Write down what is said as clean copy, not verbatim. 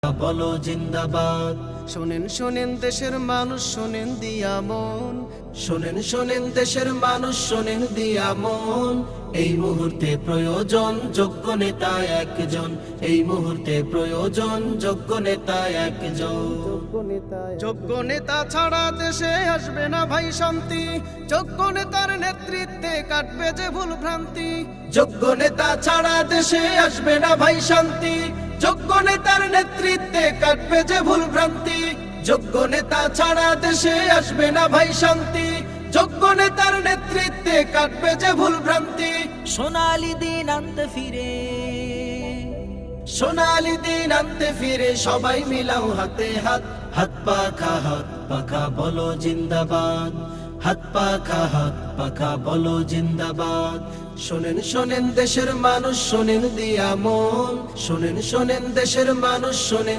বলো জিন্দাবাদ। শোনেন শোনেন দেশের মানুষ, শোনেন দিয়া মন, শোনেন শোনেন দেশের মানুষ, শোনেন দিয়া মন। এই মুহূর্তে প্রয়োজন যোগ্য নেতা একজন, এই মুহূর্তে প্রয়োজন যোগ্য নেতা একজন। যোগ্য নেতা ছাড়া দেশে আসবে না ভাই শান্তি, যোগ্য নেতার নেতৃত্বে কাটবে যে ভুল ভ্রান্তি। যোগ্য নেতা ছাড়া দেশে আসবে না ভাই শান্তি, যোগ্য নেতার নেতৃত্বে কাটবে যে ভুল ভ্রান্তি। যোগ্য নেতা ছাড়া দেশে আসবে না ভাই শান্তি, যোগ্য নেতার নেতৃত্বে কাটবে যে ভুল ভ্রান্তি। সোনালি দিন আনতে ফিরে, সোনালি দিন আনতে ফিরে সবাই মিলাও হাতে হাত, হাত পাখা বলো জিন্দাবাদ। হাত পাখা বলো জিন্দাবাদ। শোনেন শোনেন দেশের মানুষ, শোনেন দিয়া মন, শোনেন শোনেন দেশের মানুষ, শোনেন